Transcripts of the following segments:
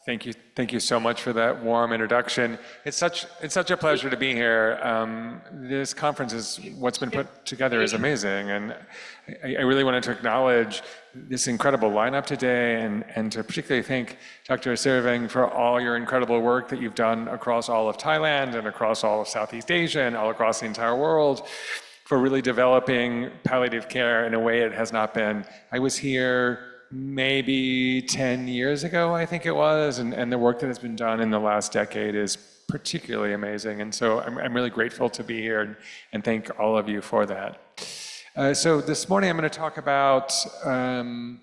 Thank you so much for that warm introduction. It's such a pleasure to be here. This conference what's been put together is amazing, and I really wanted to acknowledge this incredible lineup today, and to particularly thank Dr. Serving for all your incredible work that you've done across all of Thailand and across all of Southeast Asia and all across the entire world, for really developing palliative care in a way it has not been. I was here maybe 10 years ago, I think it was, and the work that has been done in the last decade is particularly amazing. And so I'm really grateful to be here and thank all of you for that. So this morning I'm going to talk about, you want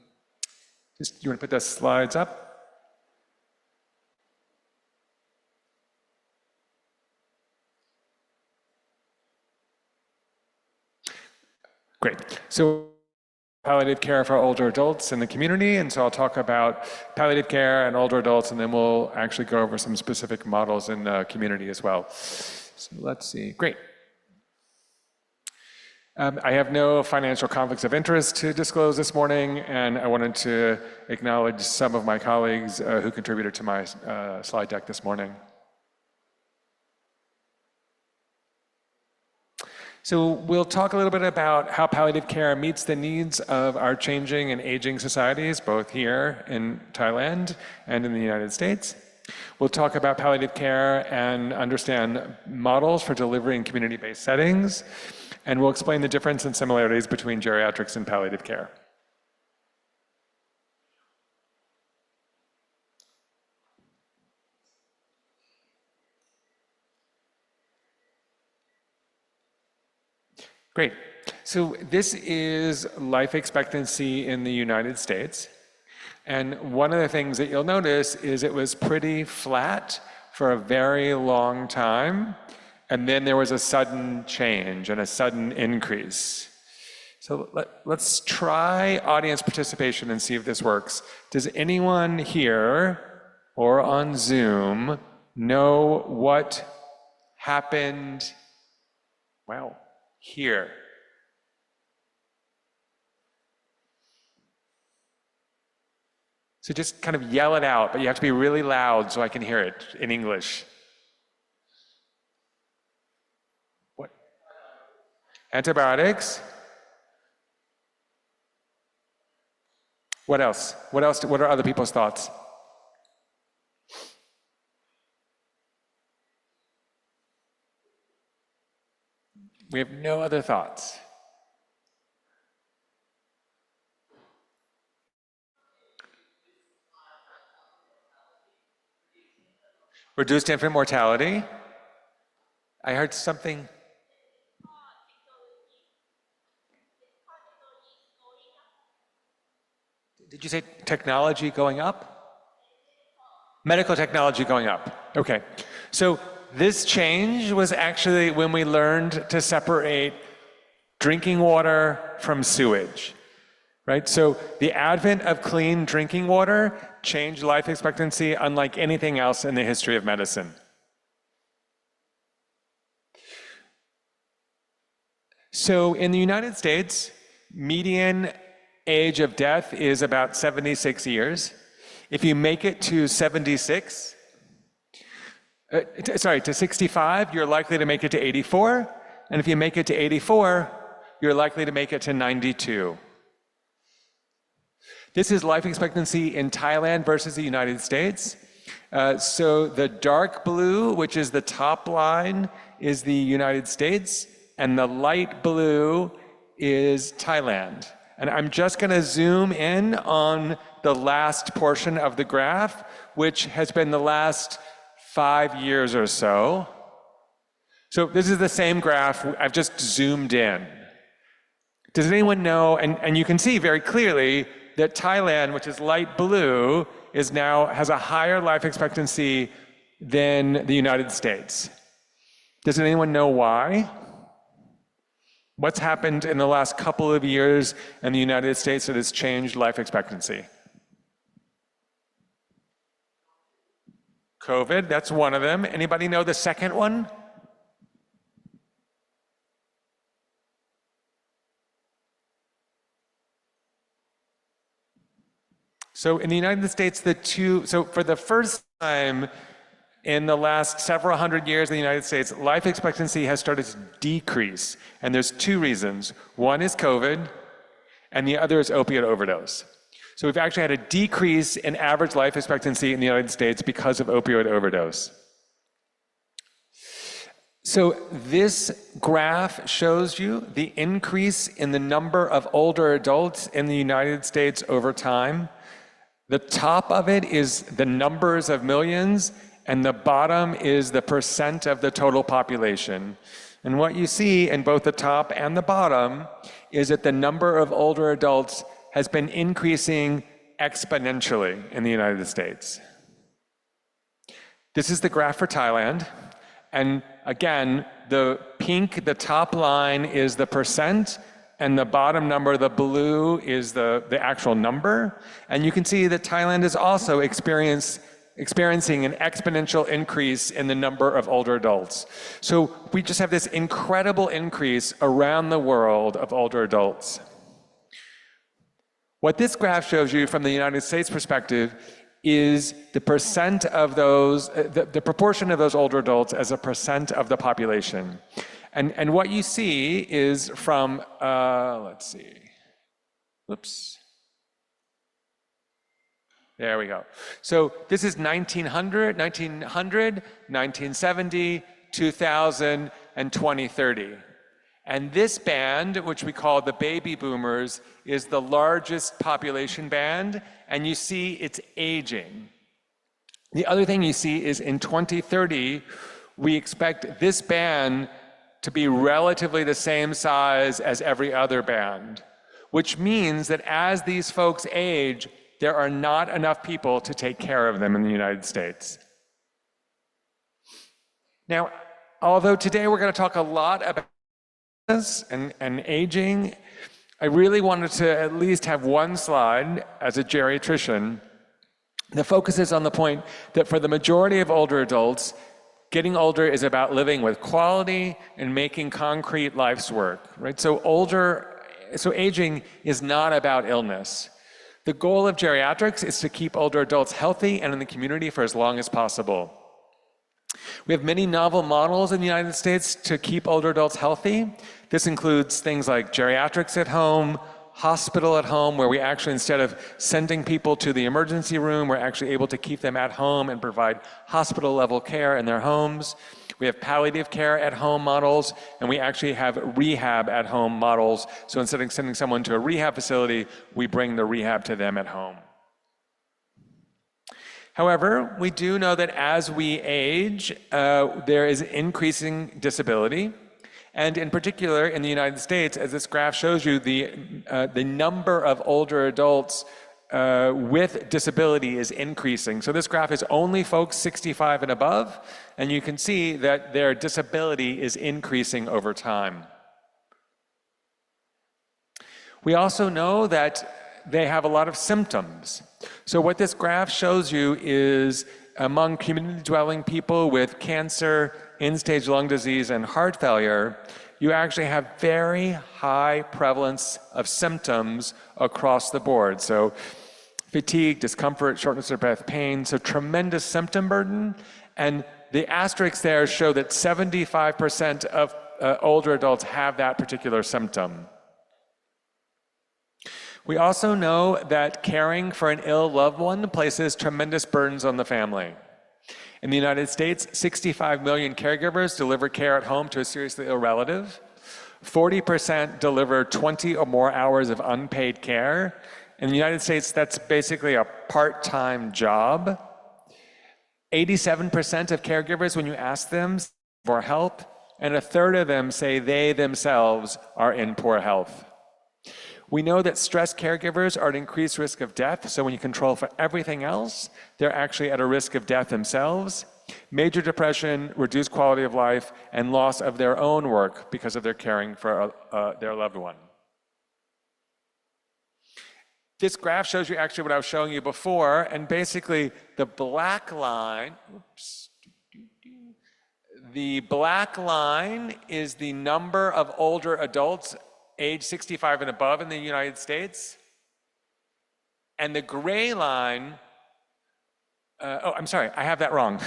to put the slides up? Great. So palliative care for older adults in the community, and so I'll talk about palliative care and older adults, and then we'll actually go over some specific models in the community as well. So let's see. Great. I have no financial conflicts of interest to disclose this morning, and I wanted to acknowledge some of my colleagues who contributed to my slide deck this morning. So we'll talk a little bit about how palliative care meets the needs of our changing and aging societies, both here in Thailand and in the United States. We'll talk about palliative care and understand models for delivering community-based settings, and we'll explain the difference and similarities between geriatrics and palliative care. Great. So this is life expectancy in the United States. And one of the things that you'll notice is it was pretty flat for a very long time. And then there was a sudden change and a sudden increase. So let's try audience participation and see if this works. Does anyone here or on Zoom know what happened? Wow. Here. So just kind of yell it out, but you have to be really loud so I can hear it in English. What? Antibiotics? What else? What else? What are other people's thoughts? We have no other thoughts. Reduced infant mortality. I heard something. Did you say technology going up? Medical technology going up. Okay. So this change was actually when we learned to separate drinking water from sewage, right? So the advent of clean drinking water changed life expectancy unlike anything else in the history of medicine. So in the United States, median age of death is about 76 years. If you make it to 65, you're likely to make it to 84. And if you make it to 84, you're likely to make it to 92. This is life expectancy in Thailand versus the United States. So the dark blue, which is the top line, is the United States, and the light blue is Thailand. And I'm just going to zoom in on the last portion of the graph, which has been the last 5 years or so. So this is the same graph, I've just zoomed in. Does anyone know, and you can see very clearly that Thailand, which is light blue, has a higher life expectancy than the United States. Does anyone know why? What's happened in the last couple of years in the United States that has changed life expectancy? COVID, that's one of them. Anybody know the second one? So in the United States, so for the first time in the last several hundred years in the United States, life expectancy has started to decrease. And there's two reasons. One is COVID, and the other is opioid overdose. So we've actually had a decrease in average life expectancy in the United States because of opioid overdose. So this graph shows you the increase in the number of older adults in the United States over time. The top of it is the numbers of millions, and the bottom is the percent of the total population. And what you see in both the top and the bottom is that the number of older adults has been increasing exponentially in the United States. This is the graph for Thailand. And again, the pink, the top line is the percent, and the bottom number, the blue, is the actual number. And you can see that Thailand is also experiencing an exponential increase in the number of older adults. So we just have this incredible increase around the world of older adults. What this graph shows you from the United States perspective is the percent of those, the proportion of those older adults as a percent of the population. And what you see is from, let's see, whoops. There we go. So this is 1900, 1970, 2000, and 2030. And this band, which we call the baby boomers, is the largest population band, and you see it's aging. The other thing you see is in 2030, we expect this band to be relatively the same size as every other band, which means that as these folks age, there are not enough people to take care of them in the United States. Now, although today we're going to talk a lot about this and aging, I really wanted to at least have one slide as a geriatrician that focuses on the point that for the majority of older adults, getting older is about living with quality and making concrete life's work, right? So aging is not about illness. The goal of geriatrics is to keep older adults healthy and in the community for as long as possible. We have many novel models in the United States to keep older adults healthy. This includes things like geriatrics at home, hospital at home, where we actually, instead of sending people to the emergency room, we're actually able to keep them at home and provide hospital-level care in their homes. We have palliative care at home models, and we actually have rehab at home models. So instead of sending someone to a rehab facility, we bring the rehab to them at home. However, we do know that as we age, there is increasing disability. And in particular, in the United States, as this graph shows you, the number of older adults with disability is increasing. So this graph is only folks 65 and above, and you can see that their disability is increasing over time. We also know that they have a lot of symptoms. So what this graph shows you is among community-dwelling people with cancer, end-stage lung disease, and heart failure, you actually have very high prevalence of symptoms across the board. So fatigue, discomfort, shortness of breath, pain, so tremendous symptom burden. And the asterisks there show that 75% of older adults have that particular symptom. We also know that caring for an ill loved one places tremendous burdens on the family. In the United States, 65 million caregivers deliver care at home to a seriously ill relative. 40% deliver 20 or more hours of unpaid care. In the United States, that's basically a part-time job. 87% of caregivers, when you ask them for help, and a third of them say they themselves are in poor health. We know that stressed caregivers are at increased risk of death, so when you control for everything else, they're actually at a risk of death themselves. Major depression, reduced quality of life, and loss of their own work because of their caring for their loved one. This graph shows you actually what I was showing you before, and basically the black line, the black line is the number of older adults age 65 and above in the United States. And the gray line, I'm sorry, I have that wrong.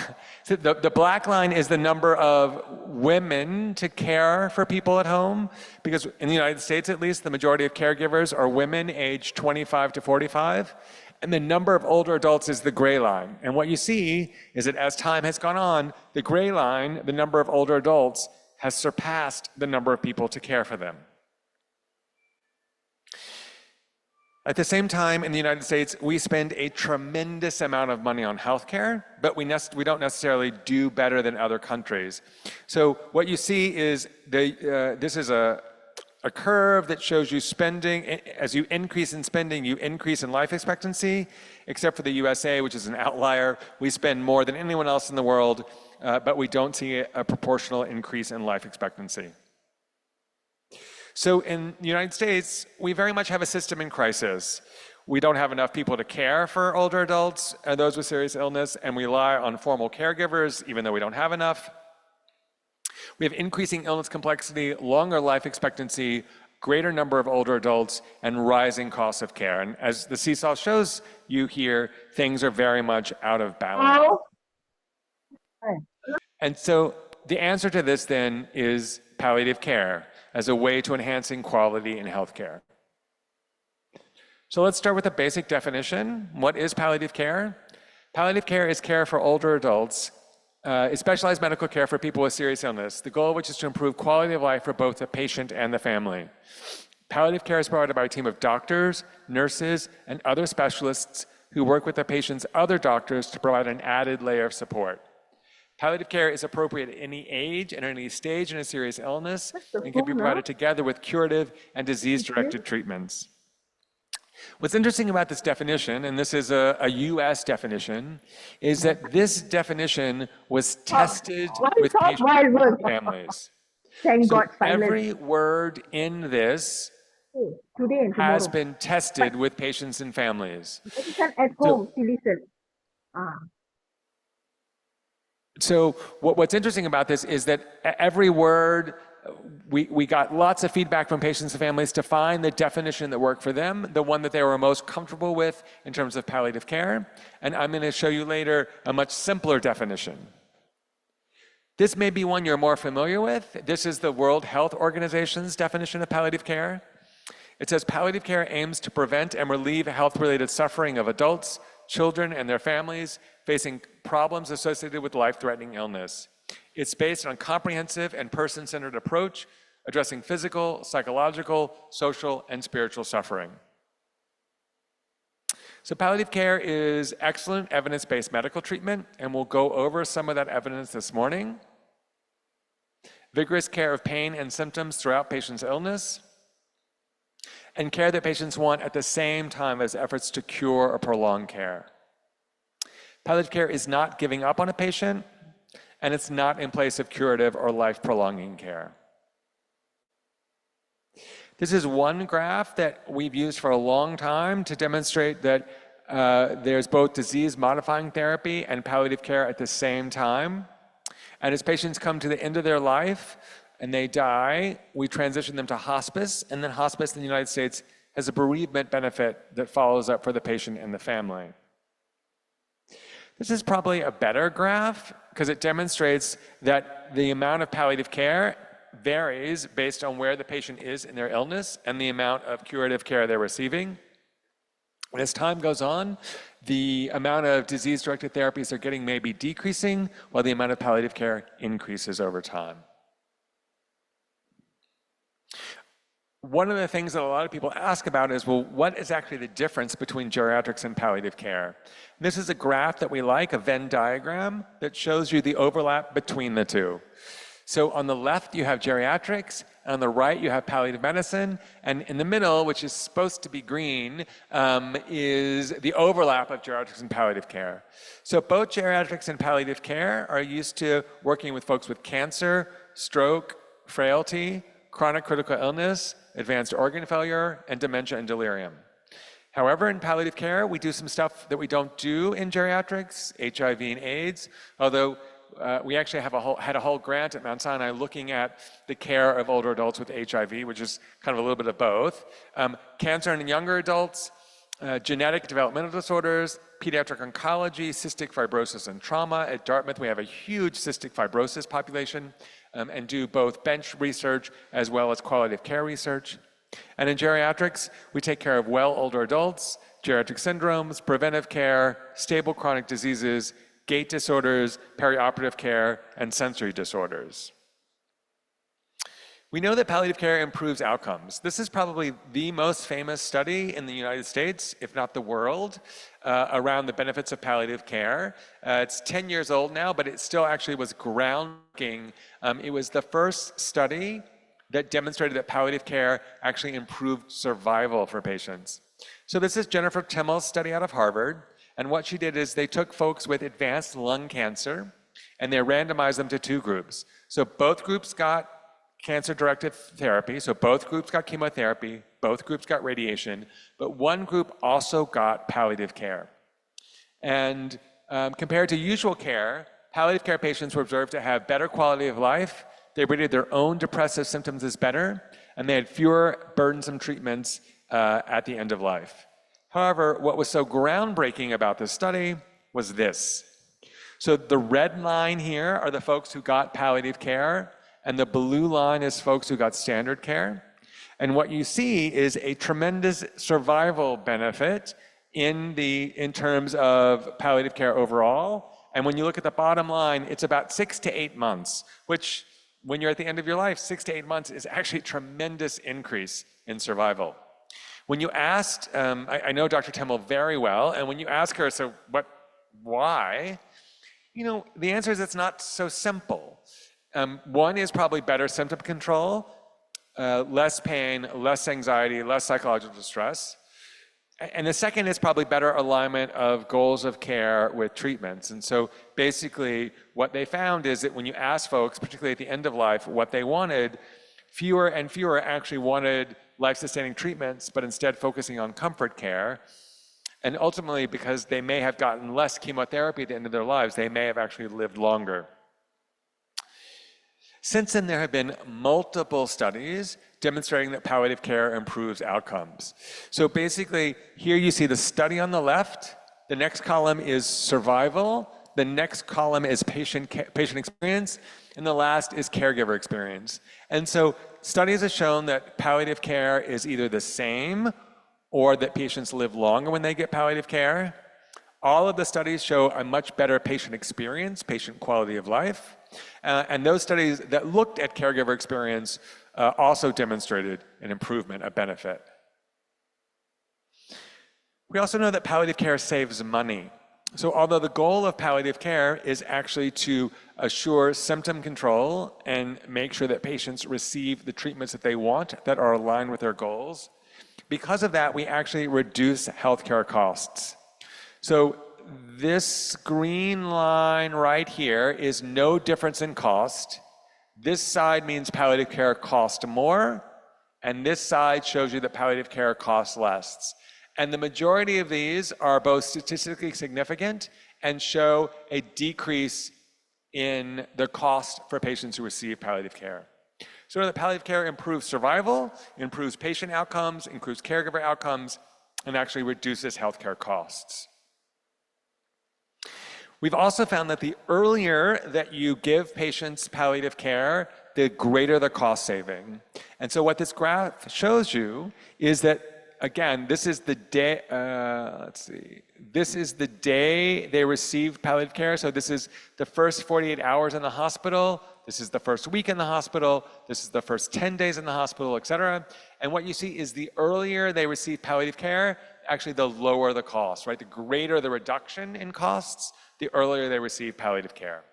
So the black line is the number of women to care for people at home, because in the United States, at least, the majority of caregivers are women aged 25 to 45. And the number of older adults is the gray line. And what you see is that as time has gone on, the gray line, the number of older adults, has surpassed the number of people to care for them. At the same time, in the United States, we spend a tremendous amount of money on healthcare, but we don't necessarily do better than other countries. So what you see is this is a curve that shows you spending. As you increase in spending, you increase in life expectancy, except for the USA, which is an outlier. We spend more than anyone else in the world, but we don't see a proportional increase in life expectancy. So in the United States, we very much have a system in crisis. We don't have enough people to care for older adults and those with serious illness, and we rely on formal caregivers, even though we don't have enough. We have increasing illness complexity, longer life expectancy, greater number of older adults, and rising costs of care. And as the seesaw shows you here, things are very much out of balance. And so the answer to this then is palliative care as a way to enhancing quality in healthcare. So let's start with a basic definition. What is palliative care? Palliative care is care for older adults. It's specialized medical care for people with serious illness, the goal of which is to improve quality of life for both the patient and the family. Palliative care is provided by a team of doctors, nurses, and other specialists who work with the patient's other doctors to provide an added layer of support. Palliative care is appropriate at any age and any stage in a serious illness and can be provided together with curative and disease-directed treatments. What's interesting about this definition, and this is a US definition, is that this definition was tested with patients and families. So every word in this has been tested with patients and families. So what's interesting about this is that every word, we got lots of feedback from patients and families to find the definition that worked for them, the one that they were most comfortable with in terms of palliative care. And I'm going to show you later a much simpler definition. This may be one you're more familiar with. This is the World Health Organization's definition of palliative care. It says palliative care aims to prevent and relieve health-related suffering of adults, children, and their families facing problems associated with life-threatening illness. It's based on a comprehensive and person-centered approach addressing physical, psychological, social, and spiritual suffering. So palliative care is excellent evidence-based medical treatment, and we'll go over some of that evidence this morning. Vigorous care of pain and symptoms throughout patients' illness, and care that patients want at the same time as efforts to cure or prolong care. Palliative care is not giving up on a patient, and it's not in place of curative or life-prolonging care. This is one graph that we've used for a long time to demonstrate that there's both disease-modifying therapy and palliative care at the same time. And as patients come to the end of their life and they die, we transition them to hospice, and then hospice in the United States has a bereavement benefit that follows up for the patient and the family. This is probably a better graph because it demonstrates that the amount of palliative care varies based on where the patient is in their illness and the amount of curative care they're receiving. And as time goes on, the amount of disease-directed therapies they're getting may be decreasing while the amount of palliative care increases over time. One of the things that a lot of people ask about is, well, what is actually the difference between geriatrics and palliative care? This is a graph that we like, a Venn diagram, that shows you the overlap between the two. So on the left, you have geriatrics, and on the right, you have palliative medicine, and in the middle, which is supposed to be green, is the overlap of geriatrics and palliative care. So both geriatrics and palliative care are used to working with folks with cancer, stroke, frailty, chronic critical illness, advanced organ failure, and dementia and delirium. However, in palliative care, we do some stuff that we don't do in geriatrics, HIV and AIDS, although we actually had a whole grant at Mount Sinai looking at the care of older adults with HIV, which is kind of a little bit of both. Cancer in younger adults, genetic developmental disorders, pediatric oncology, cystic fibrosis and trauma. At Dartmouth, we have a huge cystic fibrosis population and do both bench research as well as quality of care research. And in geriatrics, we take care of well older adults, geriatric syndromes, preventive care, stable chronic diseases, gait disorders, perioperative care, and sensory disorders. We know that palliative care improves outcomes. This is probably the most famous study in the United States, if not the world, around the benefits of palliative care. It's 10 years old now, but it still actually was groundbreaking. It was the first study that demonstrated that palliative care actually improved survival for patients. So this is Jennifer Timmel's study out of Harvard. And what she did is they took folks with advanced lung cancer and they randomized them to two groups. So both groups got cancer-directed therapy, so both groups got chemotherapy, both groups got radiation, but one group also got palliative care. And compared to usual care, palliative care patients were observed to have better quality of life, they rated their own depressive symptoms as better, and they had fewer burdensome treatments at the end of life. However, what was so groundbreaking about this study was this. So the red line here are the folks who got palliative care, and the blue line is folks who got standard care. And what you see is a tremendous survival benefit in terms of palliative care overall. And when you look at the bottom line, it's about 6 to 8 months, which when you're at the end of your life, 6 to 8 months is actually a tremendous increase in survival. When you asked, I know Dr. Timmel very well, and when you ask her, so why? You know, the answer is it's not so simple. One is probably better symptom control, less pain, less anxiety, less psychological distress. And the second is probably better alignment of goals of care with treatments. And so basically what they found is that when you ask folks, particularly at the end of life, what they wanted, fewer and fewer actually wanted life-sustaining treatments, but instead focusing on comfort care. And ultimately, because they may have gotten less chemotherapy at the end of their lives, they may have actually lived longer. Since then, there have been multiple studies demonstrating that palliative care improves outcomes. So basically, here you see the study on the left. The next column is survival. The next column is patient experience. And the last is caregiver experience. And so studies have shown that palliative care is either the same or that patients live longer when they get palliative care. All of the studies show a much better patient experience, patient quality of life. And those studies that looked at caregiver experience also demonstrated an improvement, a benefit. We also know that palliative care saves money. So although the goal of palliative care is actually to assure symptom control and make sure that patients receive the treatments that they want that are aligned with their goals, because of that, we actually reduce healthcare costs. So this green line right here is no difference in cost. This side means palliative care costs more, and this side shows you that palliative care costs less. And the majority of these are both statistically significant and show a decrease in the cost for patients who receive palliative care. So that palliative care improves survival, improves patient outcomes, improves caregiver outcomes, and actually reduces healthcare costs. We've also found that the earlier that you give patients palliative care, the greater the cost saving. And so what this graph shows you is that, again, this is the day, this is the day they received palliative care. So this is the first 48 hours in the hospital. This is the first week in the hospital. This is the first 10 days in the hospital, et cetera. And what you see is the earlier they receive palliative care, actually the lower the cost, right? The greater the reduction in costs, the earlier they receive palliative care.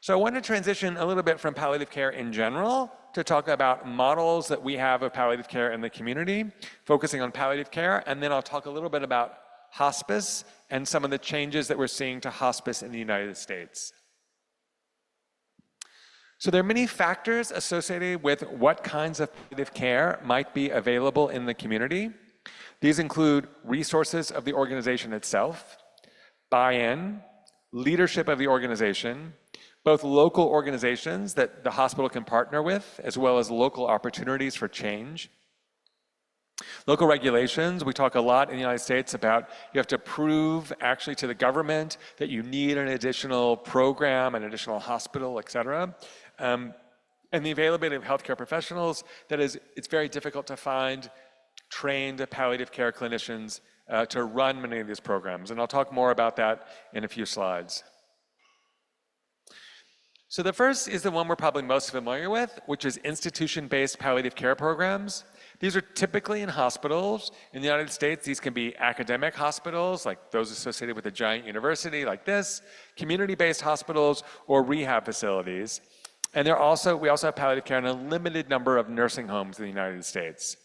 So I want to transition a little bit from palliative care in general to talk about models that we have of palliative care in the community, focusing on palliative care, and then I'll talk a little bit about hospice and some of the changes that we're seeing to hospice in the United States. So there are many factors associated with what kinds of palliative care might be available in the community. These include resources of the organization itself, buy-in, leadership of the organization, both local organizations that the hospital can partner with, as well as local opportunities for change. Local regulations, we talk a lot in the United States about you have to prove actually to the government that you need an additional program, an additional hospital, et cetera. And the availability of healthcare professionals, that is, it's very difficult to find trained palliative care clinicians to run many of these programs. And I'll talk more about that in a few slides. So the first is the one we're probably most familiar with, which is institution-based palliative care programs. These are typically in hospitals. In the United States, these can be academic hospitals, like those associated with a giant university like this, community-based hospitals, or rehab facilities. And we also have palliative care in a limited number of nursing homes in the United States.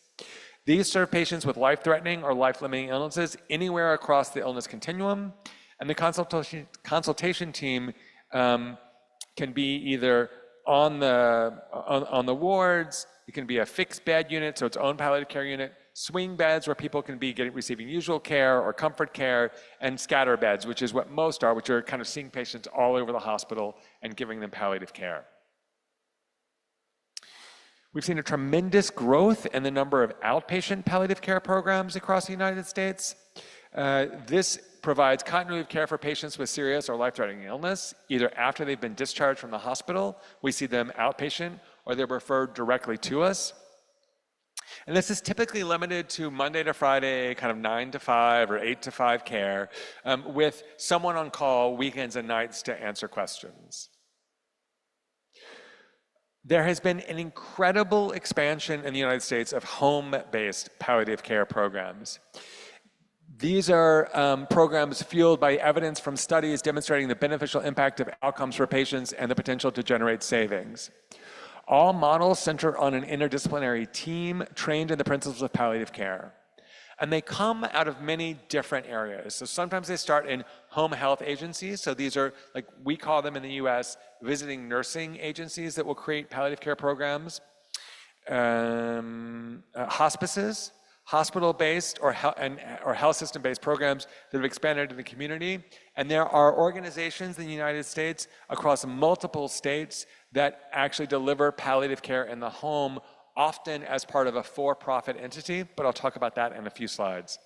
These serve patients with life-threatening or life-limiting illnesses anywhere across the illness continuum. And the consultation team can be either on the wards, it can be a fixed bed unit, so its own palliative care unit, swing beds where people can be receiving usual care or comfort care, and scatter beds, which is what most are, which are kind of seeing patients all over the hospital and giving them palliative care. We've seen a tremendous growth in the number of outpatient palliative care programs across the United States. This provides continuity of care for patients with serious or life-threatening illness, either after they've been discharged from the hospital, we see them outpatient, or they're referred directly to us. And this is typically limited to Monday to Friday, kind of 9 to 5 or 8 to 5 care, with someone on call weekends and nights to answer questions. There has been an incredible expansion in the United States of home-based palliative care programs. These are programs fueled by evidence from studies demonstrating the beneficial impact of outcomes for patients and the potential to generate savings. All models center on an interdisciplinary team trained in the principles of palliative care. And they come out of many different areas. So sometimes they start in home health agencies. So these are, like we call them in the US, visiting nursing agencies that will create palliative care programs. Hospices, hospital-based or health system-based programs that have expanded in the community. And there are organizations in the United States across multiple states that actually deliver palliative care in the home, often as part of a for-profit entity, but I'll talk about that in a few slides.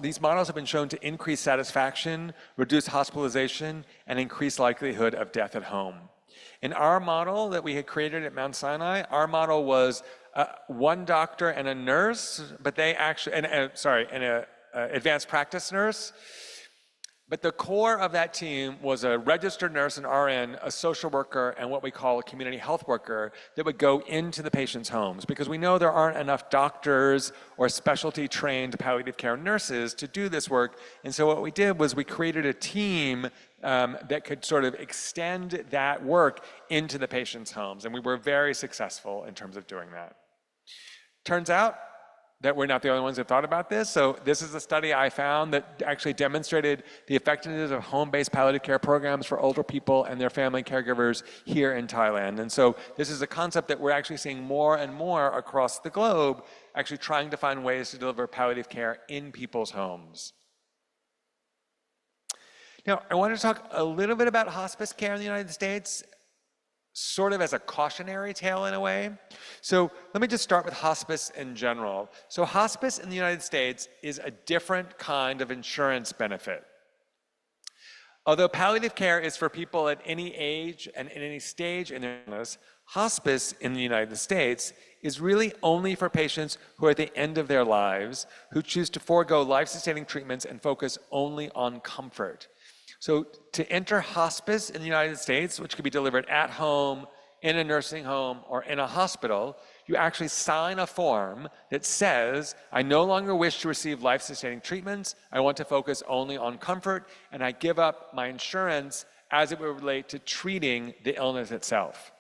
These models have been shown to increase satisfaction, reduce hospitalization, and increase likelihood of death at home. In our model that we had created at Mount Sinai, our model was one doctor and a nurse, but they actually, and an advanced practice nurse. But the core of that team was a registered nurse, an RN, a social worker, and what we call a community health worker that would go into the patient's homes, because we know there aren't enough doctors or specialty trained palliative care nurses to do this work. And so what we did was we created a team that could sort of extend that work into the patient's homes. And we were very successful in terms of doing that. Turns out that we're not the only ones that thought about this. So this is a study I found that actually demonstrated the effectiveness of home-based palliative care programs for older people and their family caregivers here in Thailand. And so this is a concept that we're actually seeing more and more across the globe, actually trying to find ways to deliver palliative care in people's homes. Now, I want to talk a little bit about hospice care in the United States, sort of as a cautionary tale in a way. So let me just start with hospice in general. So hospice in the United States is a different kind of insurance benefit. Although palliative care is for people at any age and in any stage in their illness, hospice in the United States is really only for patients who are at the end of their lives, who choose to forego life-sustaining treatments and focus only on comfort. So to enter hospice in the United States, which can be delivered at home, in a nursing home, or in a hospital, you actually sign a form that says, I no longer wish to receive life-sustaining treatments, I want to focus only on comfort, and I give up my insurance as it would relate to treating the illness itself.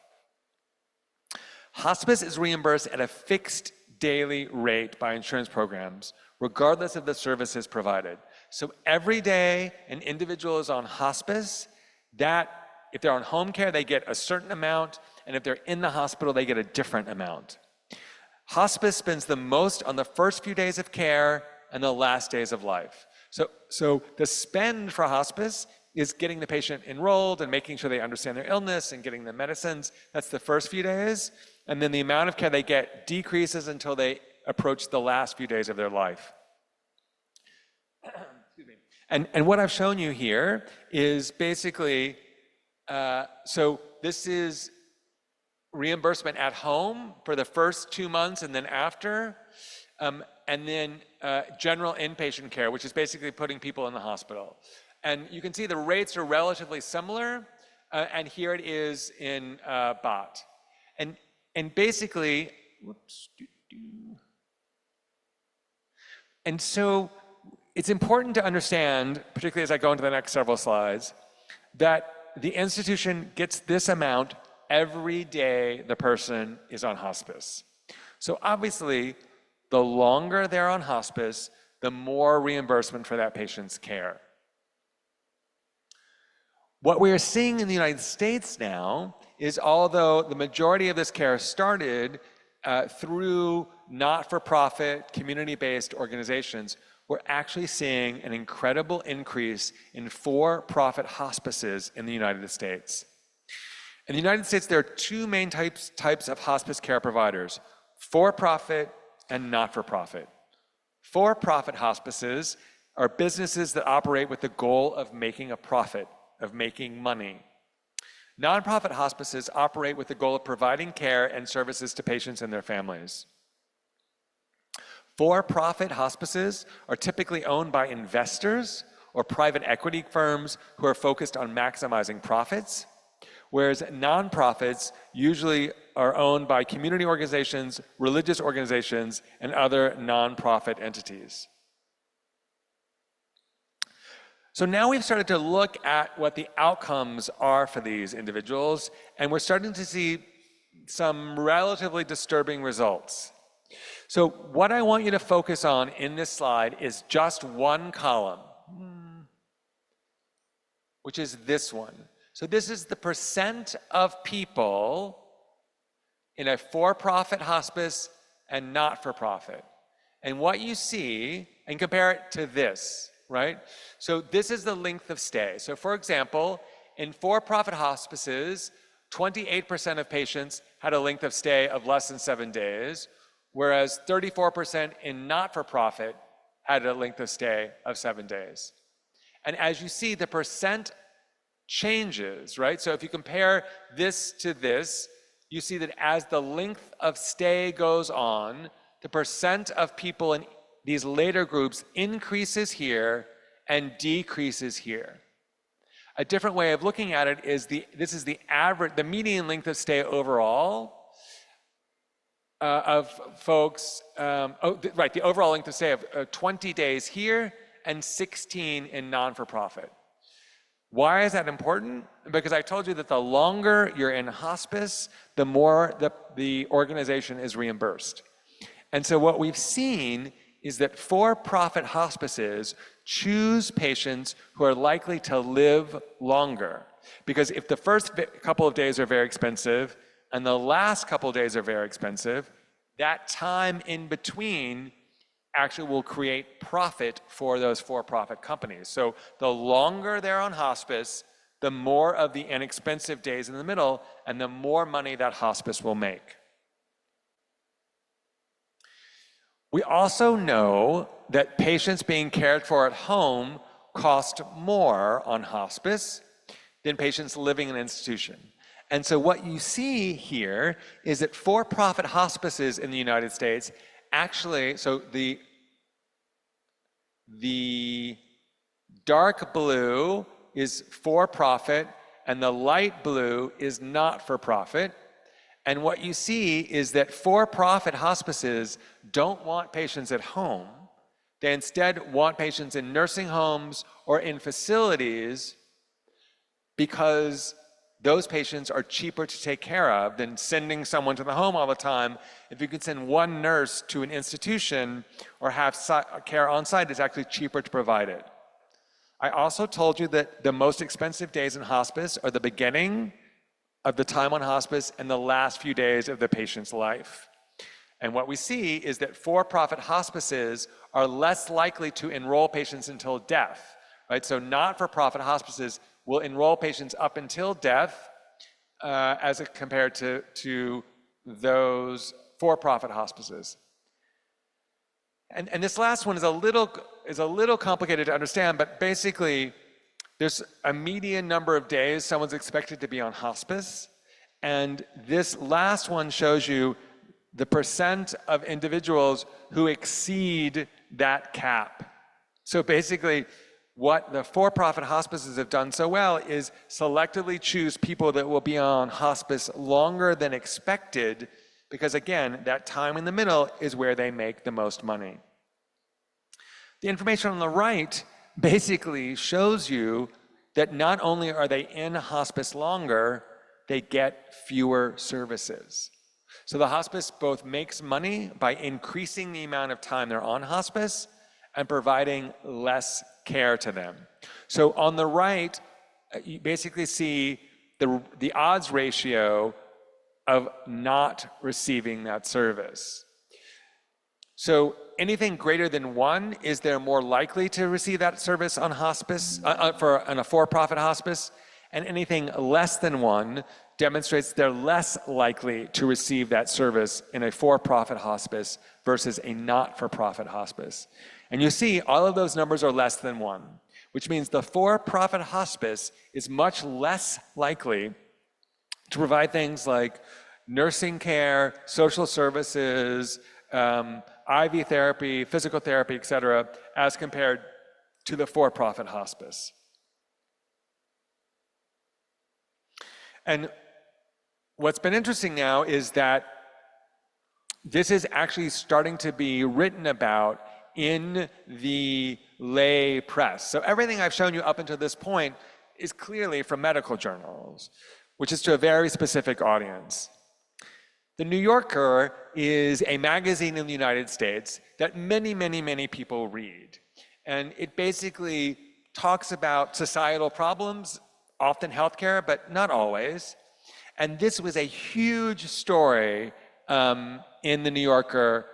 Hospice is reimbursed at a fixed daily rate by insurance programs, regardless of the services provided. So every day an individual is on hospice, that if they're on home care, they get a certain amount, and if they're in the hospital, they get a different amount. Hospice spends the most on the first few days of care and the last days of life. So the spend for hospice is getting the patient enrolled and making sure they understand their illness and getting them medicines. That's the first few days. And then the amount of care they get decreases until they approach the last few days of their life. Excuse me. And what I've shown you here is basically, so this is reimbursement at home for the first 2 months and then after, and then general inpatient care, which is basically putting people in the hospital. And you can see the rates are relatively similar, and here it is in baht. And basically, whoops, and so it's important to understand, particularly as I go into the next several slides, that the institution gets this amount every day the person is on hospice. So obviously, the longer they're on hospice, the more reimbursement for that patient's care. What we are seeing in the United States now is, although the majority of this care started through not-for-profit, community-based organizations, we're actually seeing an incredible increase in for-profit hospices in the United States. In the United States, there are two main types of hospice care providers: for-profit and not-for-profit. For-profit hospices are businesses that operate with the goal of making a profit, of making money. Nonprofit hospices operate with the goal of providing care and services to patients and their families. For-profit hospices are typically owned by investors or private equity firms who are focused on maximizing profits, whereas nonprofits usually are owned by community organizations, religious organizations, and other nonprofit entities. So now we've started to look at what the outcomes are for these individuals, and we're starting to see some relatively disturbing results. So what I want you to focus on in this slide is just one column, which is this one. So this is the percent of people in a for-profit hospice and not-for-profit. And what you see, and compare it to this, right? So this is the length of stay. So for example, in for-profit hospices, 28% of patients had a length of stay of less than 7 days, whereas 34% in not-for-profit had a length of stay of 7 days. And as you see, the percent changes, right? So if you compare this to this, you see that as the length of stay goes on, the percent of people in these later groups increases here and decreases here. A different way of looking at it is this is the average, the median length of stay overall of folks, the overall length of stay of 20 days here and 16 in non-for-profit. Why is that important? Because I told you that the longer you're in hospice, the more the organization is reimbursed. And so what we've seen is that for-profit hospices choose patients who are likely to live longer. Because if the first couple of days are very expensive and the last couple of days are very expensive, that time in between actually will create profit for those for-profit companies. So the longer they're on hospice, the more of the inexpensive days in the middle, and the more money that hospice will make. We also know that patients being cared for at home cost more on hospice than patients living in an institution. And so what you see here is that for-profit hospices in the United States actually, so the dark blue is for-profit and the light blue is not for profit. And what you see is that for-profit hospices don't want patients at home. They instead want patients in nursing homes or in facilities because those patients are cheaper to take care of than sending someone to the home all the time. If you can send one nurse to an institution or have care on site, it's actually cheaper to provide it. I also told you that the most expensive days in hospice are the beginning of the time on hospice and the last few days of the patient's life. And what we see is that for-profit hospices are less likely to enroll patients until death, right? So not-for-profit hospices will enroll patients up until death as compared to those for-profit hospices. And this last one is a little complicated to understand, but basically there's a median number of days someone's expected to be on hospice. And this last one shows you the percent of individuals who exceed that cap. So basically, what the for-profit hospices have done so well is selectively choose people that will be on hospice longer than expected, because again, that time in the middle is where they make the most money. The information on the right basically shows you that not only are they in hospice longer, they get fewer services. So the hospice both makes money by increasing the amount of time they're on hospice and providing less care to them. So on the right, you basically see the odds ratio of not receiving that service. So anything greater than 1 is they're more likely to receive that service on hospice, on a for-profit hospice, and anything less than 1 demonstrates they're less likely to receive that service in a for-profit hospice versus a not-for-profit hospice. And you see all of those numbers are less than 1, which means the for-profit hospice is much less likely to provide things like nursing care, social services, IV therapy, physical therapy, et cetera, as compared to the for-profit hospice. And what's been interesting now is that this is actually starting to be written about in the lay press. So everything I've shown you up until this point is clearly from medical journals, which is to a very specific audience. The New Yorker is a magazine in the United States that many, many, many people read. And it basically talks about societal problems, often healthcare, but not always. And this was a huge story in the New Yorker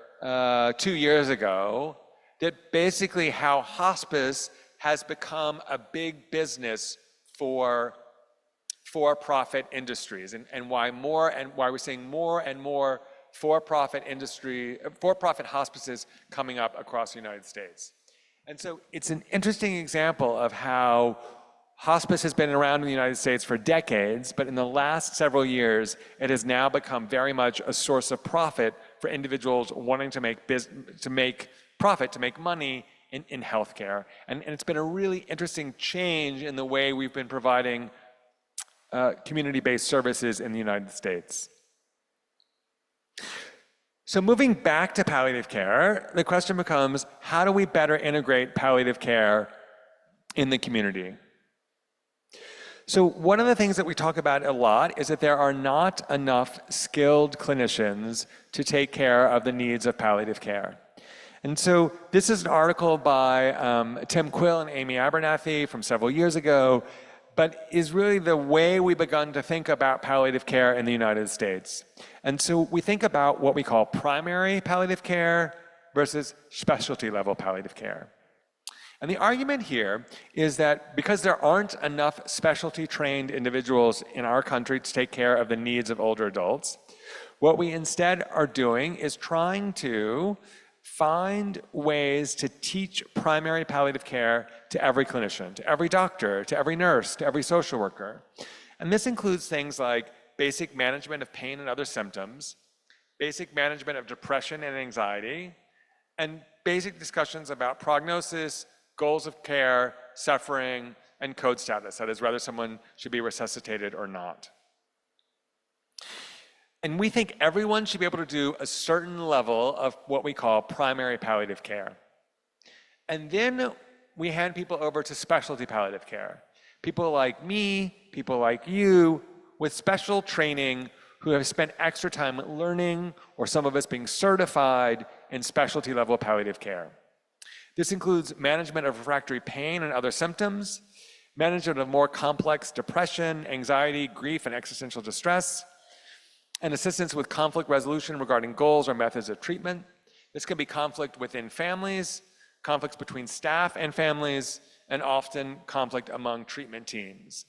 2 years ago, that basically how hospice has become a big business for for-profit industries, and why we're seeing more and more for-profit hospices coming up across the United States. And so it's an interesting example of how hospice has been around in the United States for decades, but in the last several years, it has now become very much a source of profit for individuals wanting to make profit, to make money in healthcare. And it's been a really interesting change in the way we've been providing community-based services in the United States. So moving back to palliative care, the question becomes, how do we better integrate palliative care in the community? So one of the things that we talk about a lot is that there are not enough skilled clinicians to take care of the needs of palliative care. And so this is an article by Tim Quill and Amy Abernathy from several years ago, but is really the way we've begun to think about palliative care in the United States. And so we think about what we call primary palliative care versus specialty level palliative care. And the argument here is that because there aren't enough specialty trained individuals in our country to take care of the needs of older adults, what we instead are doing is trying to find ways to teach primary palliative care to every clinician, to every doctor, to every nurse, to every social worker. And this includes things like basic management of pain and other symptoms, basic management of depression and anxiety, and basic discussions about prognosis, goals of care, suffering, and code status, that is, whether someone should be resuscitated or not. And we think everyone should be able to do a certain level of what we call primary palliative care. And then we hand people over to specialty palliative care. People like me, people like you, with special training who have spent extra time learning, or some of us being certified in specialty level palliative care. This includes management of refractory pain and other symptoms, management of more complex depression, anxiety, grief, and existential distress, and assistance with conflict resolution regarding goals or methods of treatment. This can be conflict within families, conflicts between staff and families, and often conflict among treatment teams.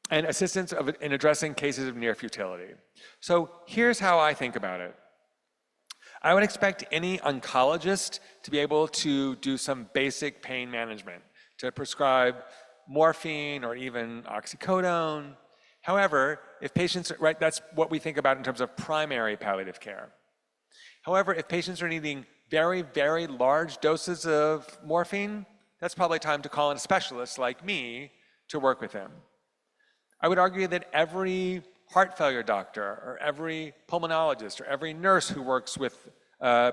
And assistance in addressing cases of near futility. So here's how I think about it. I would expect any oncologist to be able to do some basic pain management, to prescribe morphine or even oxycodone. However, if patients, right, that's what we think about in terms of primary palliative care. However, if patients are needing very, very large doses of morphine, that's probably time to call in a specialist like me to work with them. I would argue that every heart failure doctor or every pulmonologist or every nurse who works with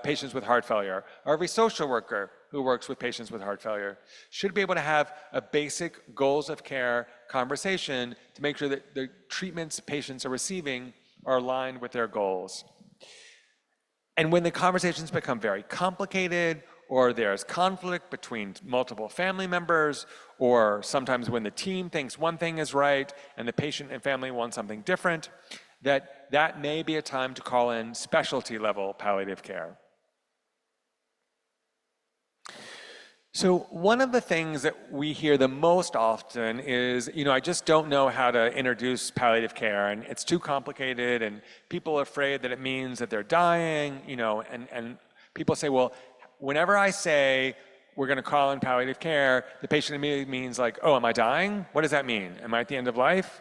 patients with heart failure or every social worker who works with patients with heart failure should be able to have a basic goals of care conversation to make sure that the treatments patients are receiving are aligned with their goals. And when the conversations become very complicated, or there's conflict between multiple family members, or sometimes when the team thinks one thing is right and the patient and family want something different, that may be a time to call in specialty level palliative care. So one of the things that we hear the most often is, I just don't know how to introduce palliative care, and it's too complicated, and people are afraid that it means that they're dying, and people say, well, whenever I say we're going to call in palliative care, the patient immediately means like, oh, am I dying? What does that mean? Am I at the end of life?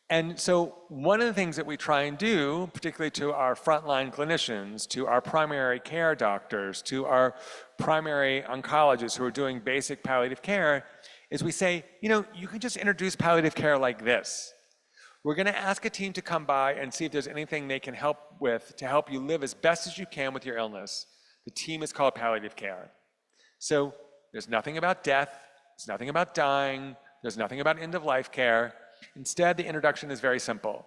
And so one of the things that we try and do, particularly to our frontline clinicians, to our primary care doctors, to our primary oncologists who are doing basic palliative care, is we say, you can just introduce palliative care like this. We're going to ask a team to come by and see if there's anything they can help with to help you live as best as you can with your illness. The team is called palliative care. So there's nothing about death, there's nothing about dying, there's nothing about end-of-life care. Instead, the introduction is very simple.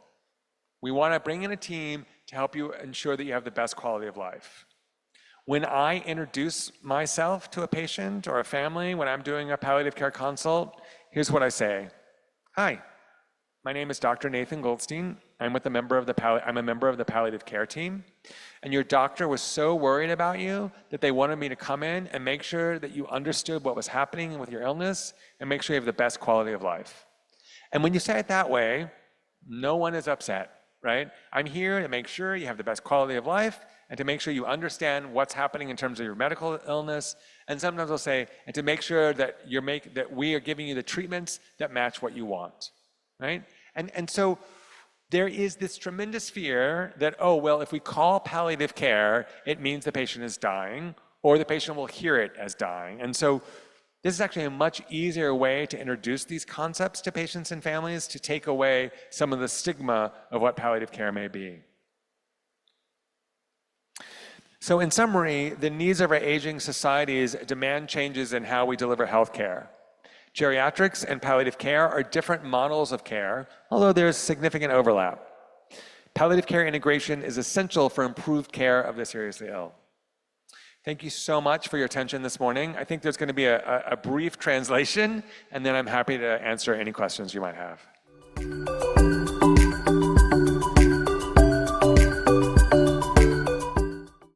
We want to bring in a team to help you ensure that you have the best quality of life. When I introduce myself to a patient or a family, when I'm doing a palliative care consult, here's what I say. Hi, my name is Dr. Nathan Goldstein. I'm a member of the palliative care team. And your doctor was so worried about you that they wanted me to come in and make sure that you understood what was happening with your illness and make sure you have the best quality of life. And when you say it that way, no one is upset, right? I'm here to make sure you have the best quality of life and to make sure you understand what's happening in terms of your medical illness. And sometimes I'll say, and to make sure that we are giving you the treatments that match what you want, right? And so there is this tremendous fear that, oh, well, if we call palliative care, it means the patient is dying, or the patient will hear it as dying. And so this is actually a much easier way to introduce these concepts to patients and families to take away some of the stigma of what palliative care may be. So in summary, the needs of our aging societies demand changes in how we deliver healthcare. Geriatrics and palliative care are different models of care, although there's significant overlap. Palliative care integration is essential for improved care of the seriously ill. Thank you so much for your attention this morning. I think there's going to be a brief translation, and then I'm happy to answer any questions you might have.